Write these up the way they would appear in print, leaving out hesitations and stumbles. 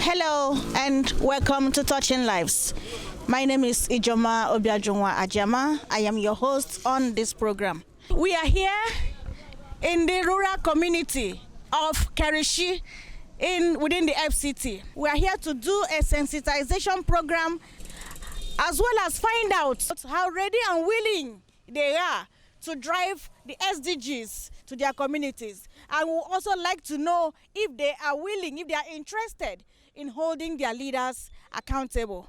Hello and welcome to Touching Lives. My name is Ijoma Obiajunwa Ajama. I am your host on this program. We are here in the rural community of Karishi within the FCT. We are here to do a sensitization program as well as find out how ready and willing they are to drive the SDGs to their communities. And we would also like to know if they are willing, if they are interested in holding their leaders accountable.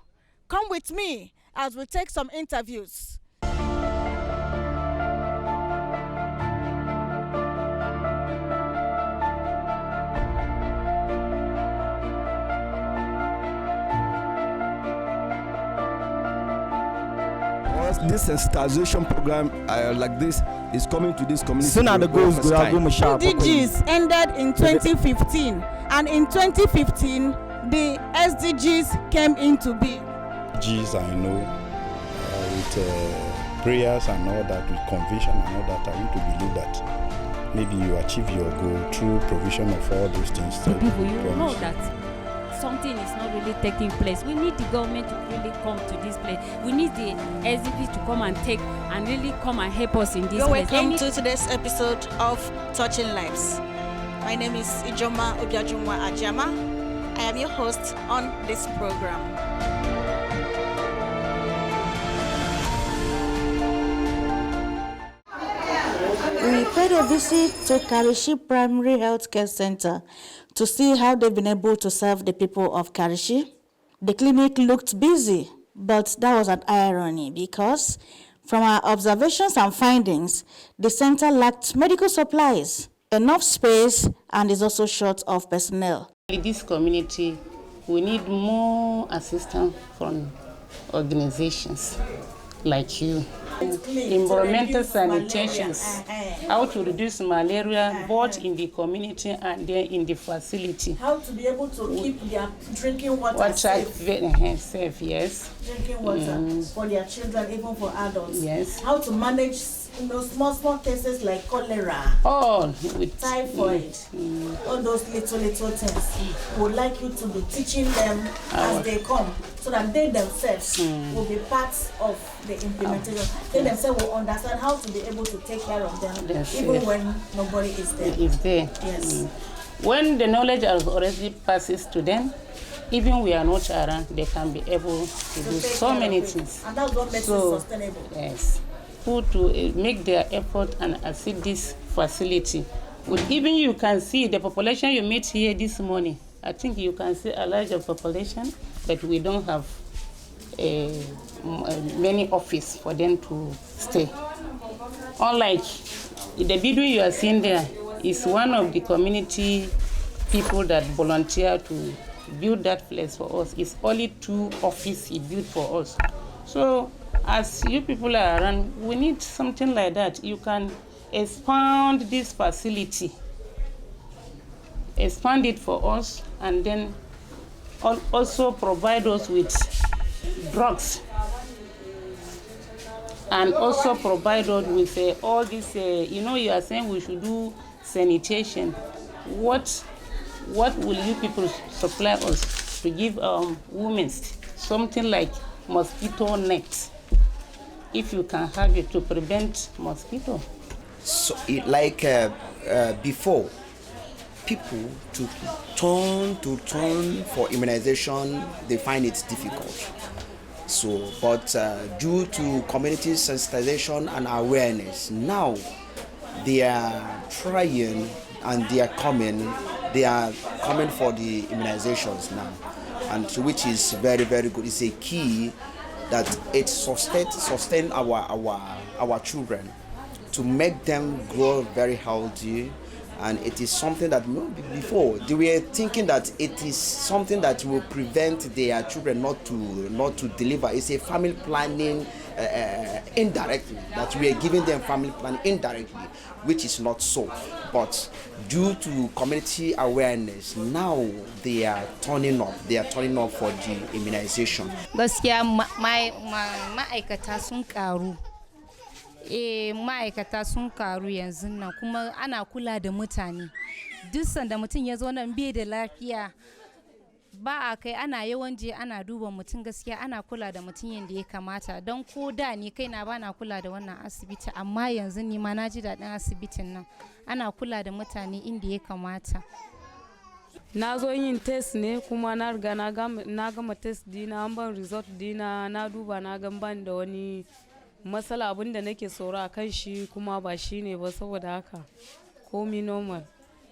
Come with me as we take some interviews. This sensitization program like this is coming to this community. Soon the goals go SDGs ended in 2015, and in 2015 the SDGs came into being. SDGs, I know, with prayers and all that, with conviction and all that, I want to believe that maybe you achieve your goal through provision of all those things. So people, you know that something is not really taking place. We need the government to really come to this place. We need the SDPs to come and take and really come and help us in this place. Welcome to today's episode of Touching Lives. My name is Ijoma Obiajunwa Ajama. I am your host on this program. We paid a visit to Karishi Primary Health Care Center to see how they've been able to serve the people of Karishi. The clinic looked busy, but that was an irony because from our observations and findings, the center lacked medical supplies, enough space, and is also short of personnel. In this community, we need more assistance from organizations like you. Environmental sanitation, how to reduce malaria both in the community and then in the facility. How to be able to keep their drinking water safe, yes. Drinking water for their children, even for adults. Yes. How to manage small cases like cholera, all with typhoid, all those little things. We would like you to be teaching them as they come, so that they themselves will be part of the implementation. They themselves will understand how to be able to take care of them, even when nobody is there. Yes. When the knowledge already passes to them, even we are not around, they can be able to do so many things. And that's what makes it sustainable. Yes. Who to make their effort and assist this facility. Even you can see the population you meet here this morning. I think you can see a larger population, but we don't have many office for them to stay. Unlike the video you are seeing there is one of the community people that volunteer to build that place for us. It's only 2 offices he built for us. So as you people are around, we need something like that. You can expand this facility, expand it for us, and then also provide us with drugs, and also provide us with all this. You are saying we should do sanitation. What will you people supply us to give women something like mosquito net? If you can have it to prevent mosquito. So before, people to turn for immunization, they find it difficult. So, but due to community sensitization and awareness, now they are trying and they are coming for the immunizations now, and which is very, very good. It's a key that it sustain our children, to make them grow very healthy. And it is something that before they were thinking that it is something that will prevent their children not to deliver. It's a family planning indirectly, that we are giving them family planning indirectly, which is not so. But due to community awareness, now they are turning up. They are turning up for the immunization. Gaskiya ma'aikata sun karu. Ma'aikata sun karu yanzu nan, kuma ana kula da mutane. Duk sanda mutum ya zo nan bai da lafiya, ba a kai ana yawan je ana duba mutum gaskiya ana kula da mutum yadda ya kamata don ko da ni kai na bana kula da wannan asibiti amma yanzu ni ma na ji daɗin asibitin nan ana kula da mutane inda ya kamata. Na zo yin test ne kuma na riga na gama test dina an ban result dina na duba na gan ban da wani matsala abin da nake tsoro a kan shi kuma ba shi ne ba saboda haka komi normal.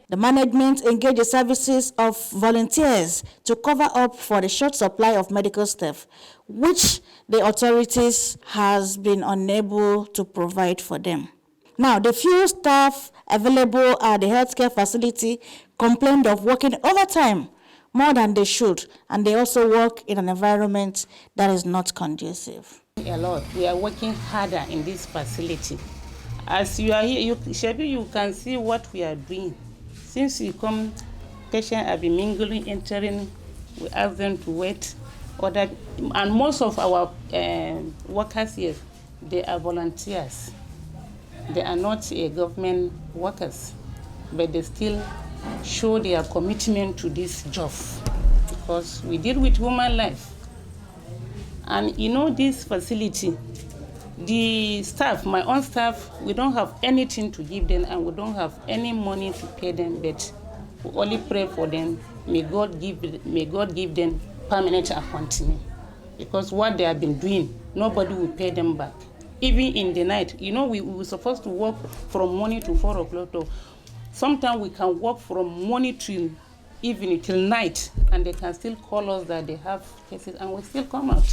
The management engaged the services of volunteers to cover up for the short supply of medical staff, which the authorities has been unable to provide for them. Now, the few staff available at the healthcare facility complained of working overtime more than they should, and they also work in an environment that is not conducive. A lot. We are working harder in this facility. As you are here, you can see what we are doing. Since you come, patients have been mingling, entering, we ask them to wait. And most of our workers here, they are volunteers. They are not government workers, but they still show their commitment to this job because we deal with human life. And you know this facility, the staff, my own staff, we don't have anything to give them and we don't have any money to pay them, but we only pray for them. May God give them permanent appointment because what they have been doing, nobody will pay them back. Even in the night, you know, we were supposed to work from morning to 4 o'clock. Sometimes we can work from morning to evening till night, and they can still call us that they have cases, and we still come out.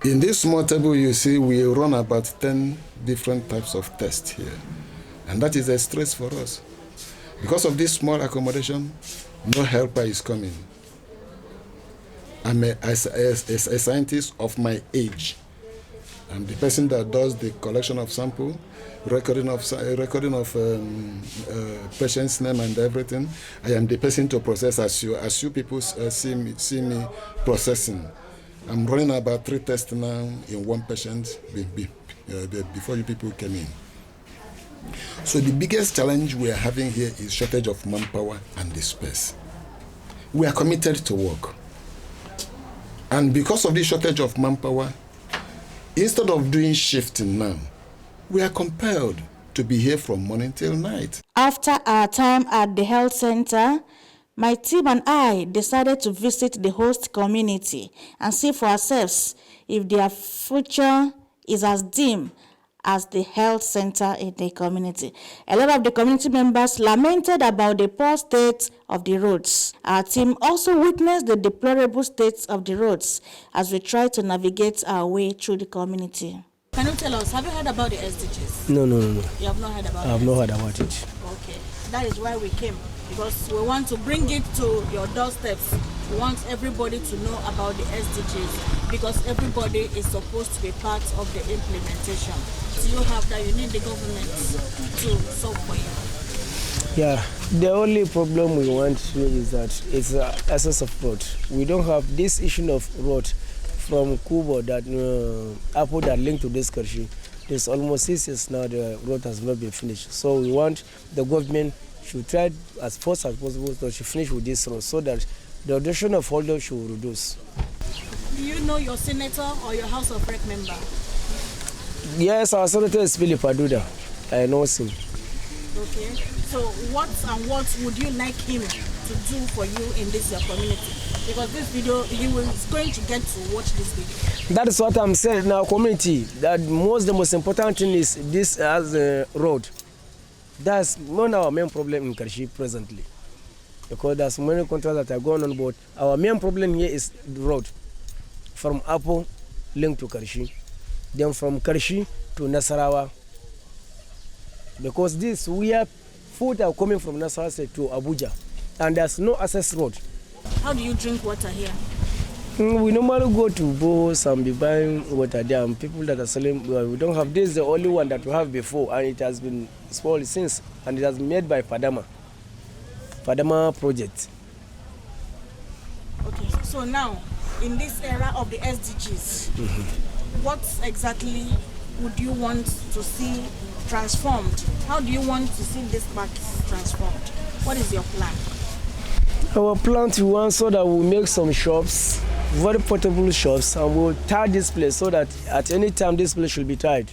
In this small table, you see, we run about 10 different types of tests here. And that is a stress for us. Because of this small accommodation, no helper is coming. I'm a scientist of my age. I'm the person that does the collection of sample, recording of patient's name and everything. I am the person to process as you people see me processing. I'm running about 3 tests now in one patient before you people came in. So the biggest challenge we are having here is shortage of manpower and the space. We are committed to work. And because of the shortage of manpower, instead of doing shifting now, we are compelled to be here from morning till night. After our time at the health center, my team and I decided to visit the host community and see for ourselves if their future is as dim as the health center in the community. A lot of the community members lamented about the poor state of the roads. Our team also witnessed the deplorable state of the roads as we try to navigate our way through the community. Can you tell us, have you heard about the SDGs? No. You have not heard about it? I have not heard about it. Okay, that is why we came, because we want to bring it to your doorsteps. We want everybody to know about the SDGs, because everybody is supposed to be part of the implementation. So you have that, you need the government to solve for you. Yeah, the only problem we want is that it's access of road. We don't have this issue of road from Kubo that Apple that linked to this Karishi. There's almost 6 years now the road has not been finished. So we want the government should try as fast as possible to finish with this road so that the addition of holders should reduce. Do you know your senator or your House of Rep member? Yes, our senator is Philip Aduda. I know him. Okay. So what would you like him to do for you in this your community? Because this video, you are going to get to watch this video. That is what I'm saying in our community. That the most important thing is this as a road. That's not our main problem in Karishi presently. Because there's many contracts that are going on, but our main problem here is the road. From Apo linked to Karishi. Then from Karishi to Nasarawa. Because we have food are coming from Nasarawa to Abuja. And there's no access road. How do you drink water here? We normally go to Bos and be buying water there. And people that are selling, we don't have this, the only one that we have before. And it has been spoiled since. And it has been made by Fadama project. Okay, so now, in this era of the SDGs, what exactly would you want to see transformed? How do you want to see this part transformed? What is your plan? Our plan we want so that we'll make some shops, very portable shops, and we'll tie this place so that at any time this place should be tied.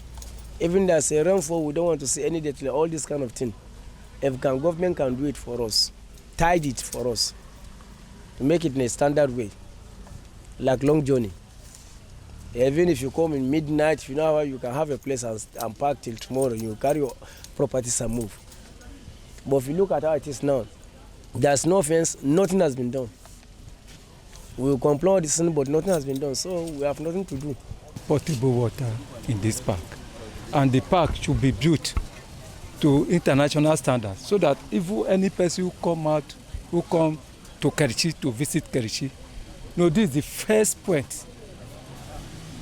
Even there's a rainfall, we don't want to see any detail, all this kind of thing. If government can do it for us, tide it for us, to make it in a standard way, like long journey. Even if you come in midnight, you know how you can have a place and park till tomorrow, you carry your properties and move. But if you look at how it is now, there's no fence, nothing has been done. We will comply with this, but nothing has been done, so we have nothing to do. Potable water in this park, and the park should be built to international standards, so that if any person who come to Karishi to visit Karishi, this is the first point.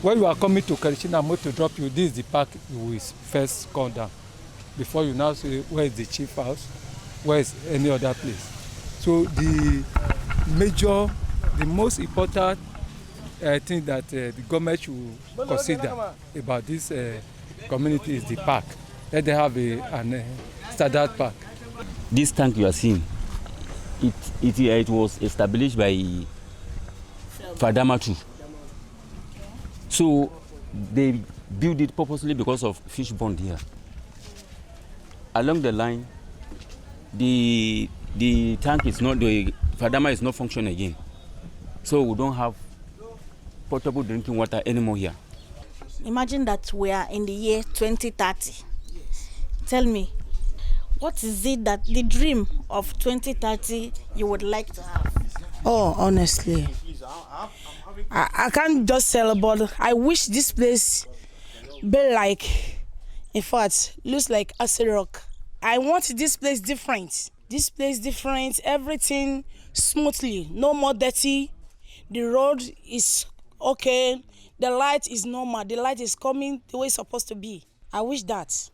When you are coming to Karishi and I'm going to drop you, this is the park you will first come down, before you now say where is the chief house, where is any other place. So the most important thing that the government should consider about this community is the park. Let them have a standard park. This tank you are seeing, it was established by Developmental. So they built it purposely because of fish bond here. Along the line, the tank is not, the Fadama is not functioning again. So we don't have potable drinking water anymore here. Imagine that we are in the year 2030. Tell me, what is it that the dream of 2030 you would like to have? Oh, honestly, I can't just tell, but I wish this place be like, in fact, looks like Acid Rock. I want this place different. This place different, everything smoothly, no more dirty. The road is okay, the light is normal, the light is coming the way it's supposed to be. I wish that.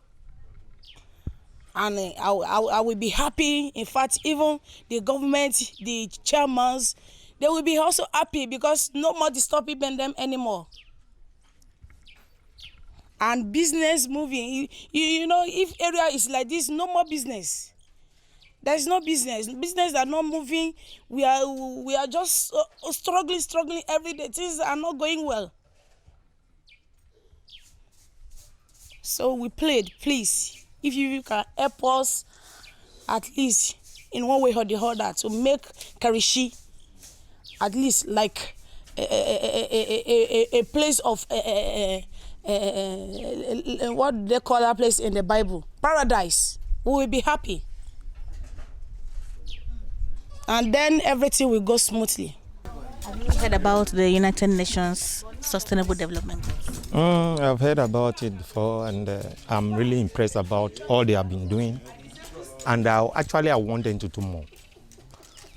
And I will be happy. In fact, even the government, the chairmen, they will be also happy because no more disturbing them anymore. And business moving, you know, if area is like this, no more business. There's no business. Business are not moving. We are just struggling every day. Things are not going well. So we played, please, if you can help us at least in one way or the other to make Karishi at least like a place of what they call that place in the Bible, paradise. We will be happy, and then everything will go smoothly. Have you heard about the United Nations Sustainable Development? I've heard about it before, and I'm really impressed about all they have been doing. And I want them to do more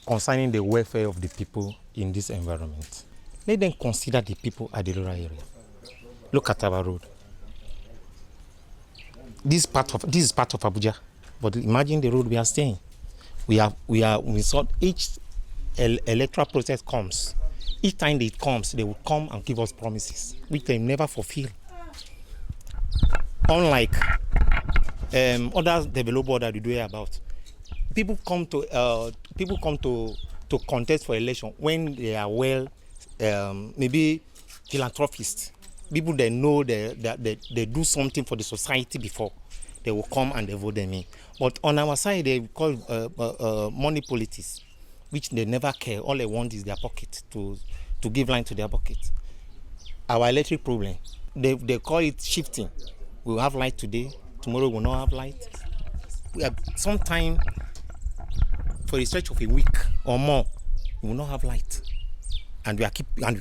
concerning the welfare of the people in this environment. Let them consider the people at the rural area. Look at our road. This is part of Abuja, but imagine the road we are staying. We saw each electoral process comes. Each time it comes, they will come and give us promises, which they never fulfill. Unlike other developers that we do hear about, people come to contest for election when they are maybe philanthropists. People that know they do something for the society before they will come and they vote them in. But on our side, they call money politics, which they never care. All they want is their pocket, to give line to their pocket. Our electric problem, they call it shifting. We will have light today, tomorrow we will not have light. We have sometime for a stretch of a week or more, we will not have light, and we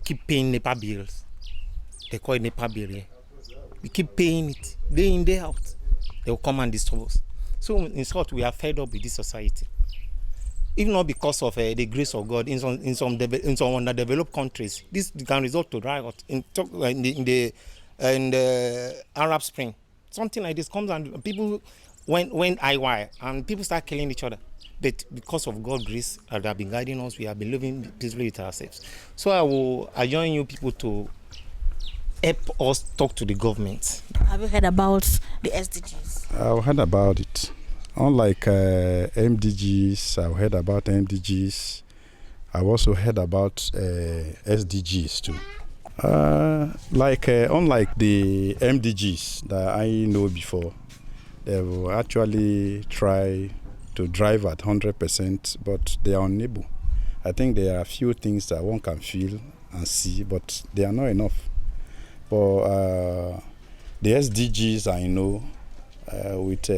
keep paying NEPA bills. They call it NEPA bill here. We keep paying it day in, day out. They will come and disturb us. So in short, we are fed up with this society. Even not because of the grace of God, in some underdeveloped countries, this can result to riot. In the Arab Spring, something like this comes and people went IY and people start killing each other. But because of God's grace that have been guiding us, we have been living peacefully with ourselves. So I join you people to help us talk to the government. Have you heard about the SDGs? I've heard about it. Unlike MDGs, I've heard about MDGs. I've also heard about SDGs too. Unlike the MDGs that I know before, they will actually try to drive at 100%, but they are unable. I think there are a few things that one can feel and see, but they are not enough. But the SDGs I know, with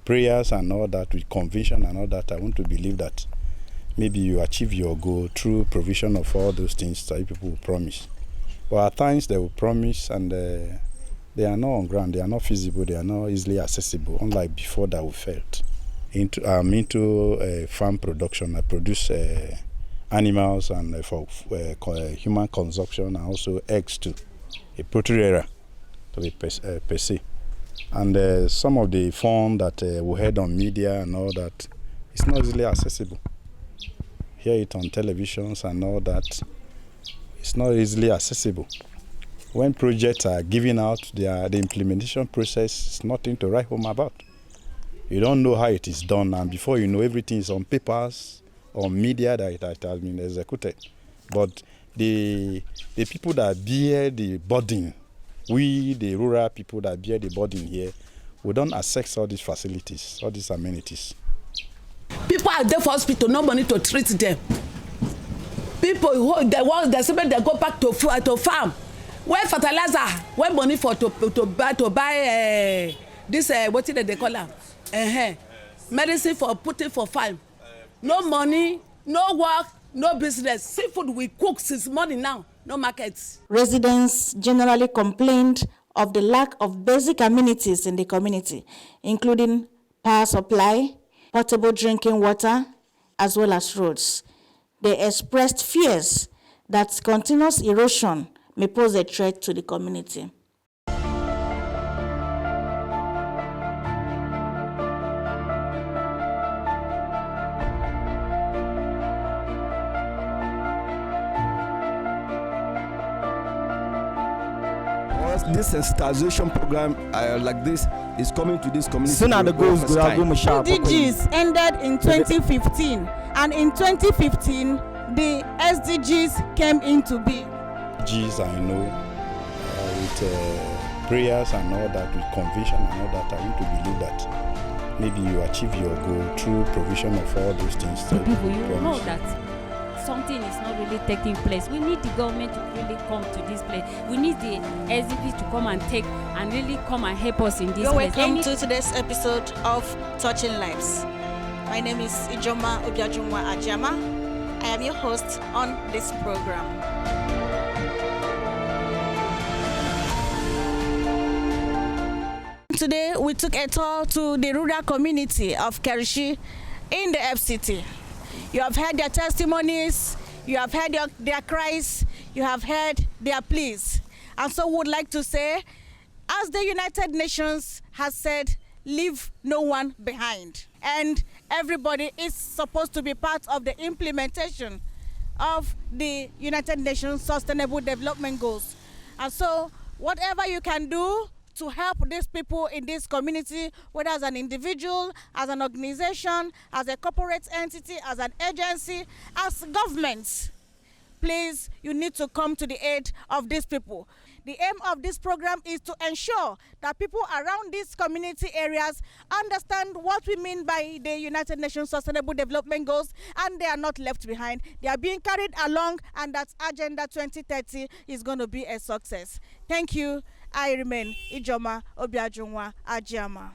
prayers and all that, with conviction and all that, I want to believe that maybe you achieve your goal through provision of all those things that people will promise. But at times they will promise and they are not on ground, they are not feasible, they are not easily accessible, unlike before that we felt. I'm into farm production. I produce animals and for human consumption, and also eggs too, a poultry area to be per se. And some of the fun that we heard on media and all that, it's not easily accessible. Hear it on televisions and all that, it's not easily accessible. When projects are given out, the implementation process is nothing to write home about. You don't know how it is done, and before you know, everything is on papers or media that it has been executed. But the people that bear the burden, we the rural people that bear the burden here, we don't access all these facilities, all these amenities. People are there for hospital, no money to treat them. People who they go back to farm. Where fertilizer, where money for to buy this what did they call them? Medicine for putting for farm. No money, no work, no business. Seafood we cook since morning now, no markets. Residents generally complained of the lack of basic amenities in the community, including power supply, potable drinking water, as well as roads. They expressed fears that continuous erosion may pose a threat to the community. This sensitization program like this is coming to this community. Soon the goals go SDGs ended in 2015, and in 2015 the SDGs came into being. SDGs I know, with prayers and all that, with conviction and all that, I want to believe that maybe you achieve your goal through provision of all those things. People, you know that something is not really taking place. We need the government to really come to this place. We need the SDPs to come and take and really come and help us in this place. Welcome to today's episode of Touching Lives. My name is Ijoma Obiajunwa Ajama. I am your host on this program. Today we took a tour to the rural community of Karishi in the FCT. You have heard their testimonies, you have heard their cries, you have heard their pleas. And so we would like to say, as the United Nations has said, leave no one behind. And everybody is supposed to be part of the implementation of the United Nations Sustainable Development Goals. And so whatever you can do to help these people in this community, whether as an individual, as an organization, as a corporate entity, as an agency, as governments, please, you need to come to the aid of these people. The aim of this program is to ensure that people around these community areas understand what we mean by the United Nations Sustainable Development Goals, and they are not left behind. They are being carried along, and that Agenda 2030 is going to be a success. Thank you. I remain Ijoma Obiajunwa Ajama.